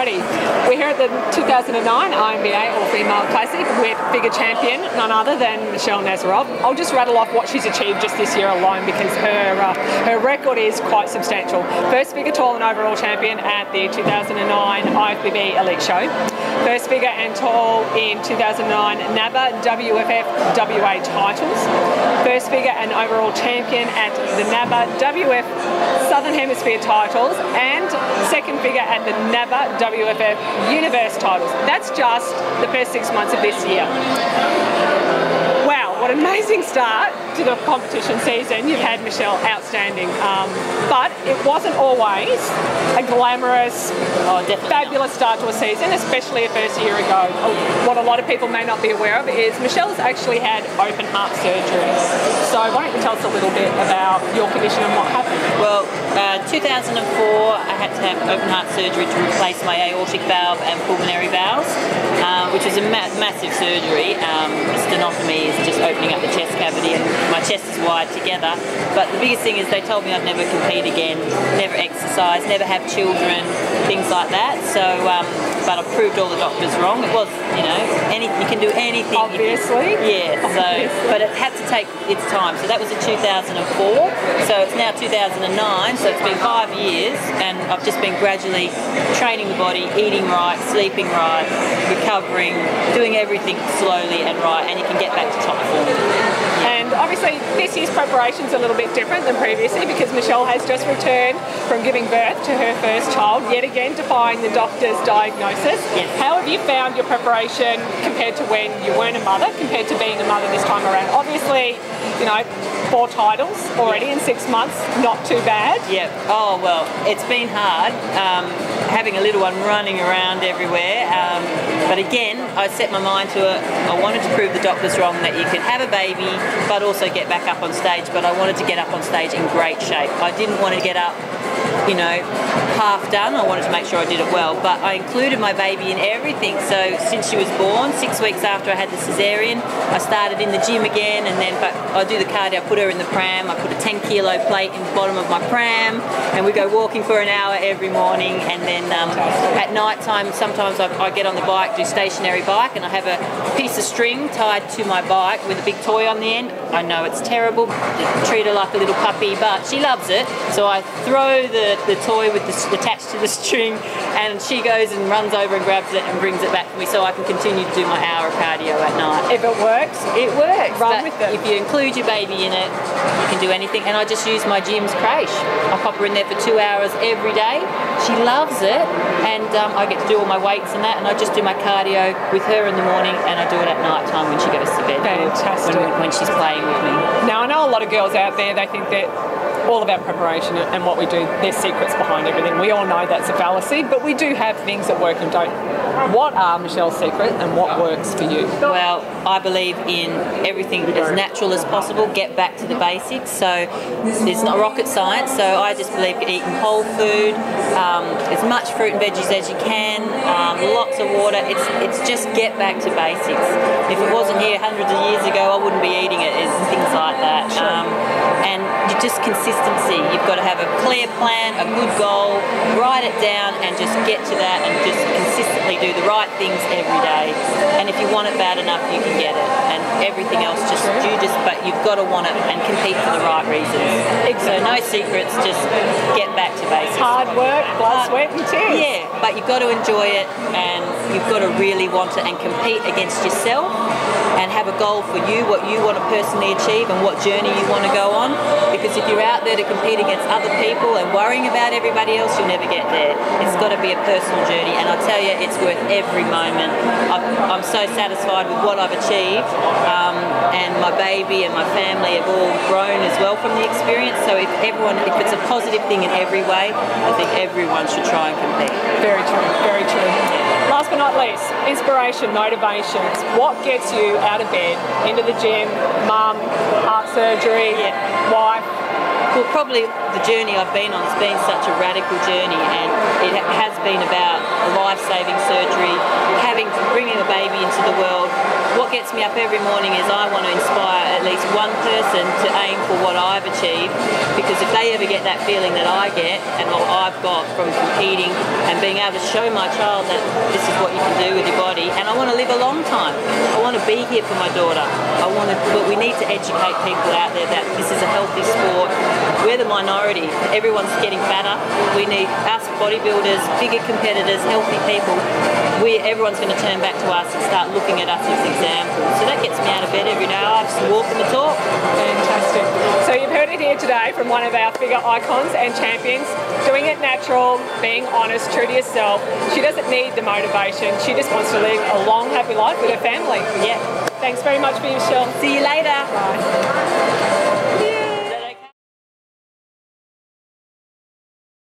Alrighty, we're here at the 2009 INBA All-Female Classic with figure champion, none other than Michelle Nazaroff. I'll just rattle off what she's achieved just this year alone because her record is quite substantial. First figure tall and overall champion at the 2009 IFBB Elite Show. First figure and tall in 2009 NABA WFF WA titles. First figure and overall champion at the NABA WF Southern Hemisphere titles, and second figure at the NABA WFF Universe titles. That's just the first 6 months of this year. Wow, what an amazing start to the competition season. You've had, Michelle, outstanding. But it wasn't always a glamorous, fabulous start to a season, especially a first year ago. What a lot of people may not be aware of is Michelle's actually had open heart surgery. So why don't you tell us a little bit about your condition and what happened? Well, 2004 I had to have open heart surgery to replace my aortic valve and pulmonary valves, which was a massive surgery. Stenotomy is just opening up the chest cavity and my chest is wired together. But the biggest thing is they told me I'd never compete again, never exercise, never have children, things like that. So, but I proved all the doctors wrong. It was, you know, you can do anything. Obviously. Yeah, so, but it had to take its time. So that was in 2004. So it's now 2009, so it's been 5 years and I've just been gradually training the body, eating right, sleeping right, recovering, doing everything slowly and right, and you can get back to top form. And obviously this year's preparation is a little bit different than previously because Michelle has just returned from giving birth to her first child, yet again defying the doctor's diagnosis. Yes. How have you found your preparation compared to when you weren't a mother, compared to being a mother this time around? Obviously, you know, 4 titles already in 6 months, not too bad. Yeah. Oh, well, it's been hard having a little one running around everywhere. But again, I set my mind to it. I wanted to prove the doctors wrong that you could have a baby, but also get back up on stage. But I wanted to get up on stage in great shape. I didn't want to get up, you know, half done. I wanted to make sure I did it well, but I included my baby in everything. So since she was born, 6 weeks after I had the cesarean, I started in the gym again, and then I do the cardio. I put her in the pram. I put a 10-kilo plate in the bottom of my pram, and we go walking for an hour every morning. And then at night time, sometimes I get on the bike, do stationary bike, and I have a piece of string tied to my bike with a big toy on the end. I know it's terrible. Treat her like a little puppy, but she loves it. So I throw the toy with attached to the string, and she goes and runs over and grabs it and brings it back to me so I can continue to do my hour of cardio at night. If it works, it works. Run with it. If you include your baby in it, you can do anything. And I just use my gym's crèche. I pop her in there for 2 hours every day. She loves it, and I get to do all my weights and that, and I just do my cardio with her in the morning, and I do it at night time when she goes to bed. Fantastic. When she's playing with me. Now, I know a lot of girls out there, they think that all of our preparation and what we do, there's secrets behind everything. We all know that's a fallacy, but we do have things that work and don't. What are Michelle's secrets and what works for you? Well, I believe in everything as natural as possible. Get back to the basics. So it's not rocket science. So I just believe in eating whole food, as much fruit and veggies as you can, lots of water. It's just get back to basics. If it wasn't here hundreds of years ago, I wouldn't be eating it. It's things like that. And just consistency. You've got to have a clear plan, a good goal, write it down and just get to that and just consistently do the right things every day. And if you want it bad enough, you can get it. And everything else but you've got to want it and compete for the right reasons. So no secrets, just get back to basics. Hard work, blood, sweat and tears. Yeah, but you've got to enjoy it and you've got to really want it and compete against yourself and have a goal for you, what you want to personally achieve and what journey you want to go on. Because if you're out there to compete against other people and worrying about everybody else, you'll never get there. It's got to be a personal journey, and I tell you, it's worth every moment. I'm so satisfied with what I've achieved, and my baby and my family have all grown as well from the experience. So if it's a positive thing in every way, I think everyone should try and compete. Very true, very true. Last but not least, inspiration, motivations. What gets you out of bed, into the gym, mum, heart surgery, wife? Well, probably the journey I've been on has been such a radical journey, and it has been about a life-saving surgery, bringing a baby into the world, what gets me up every morning is I want to inspire at least one person to aim for what I've achieved, because if they ever get that feeling that I get and what I've got from competing and being able to show my child that this is what you can do with your body, and I want to live a long time. I want to be here for my daughter. But we need to educate people out there that this is a healthy sport. We're the minority. Everyone's getting fatter. We need us bodybuilders, bigger competitors, healthy people. Everyone's going to turn back to us and start looking at us as examples. So that gets me out of bed every day. I just walk and talk. Fantastic. So you've heard it here today from one of our figure icons and champions, doing it natural, being honest, true to yourself. She doesn't need the motivation. She just wants to live a long, happy life with her family. Yeah. Thanks very much for your show. See you later. Bye. Yeah.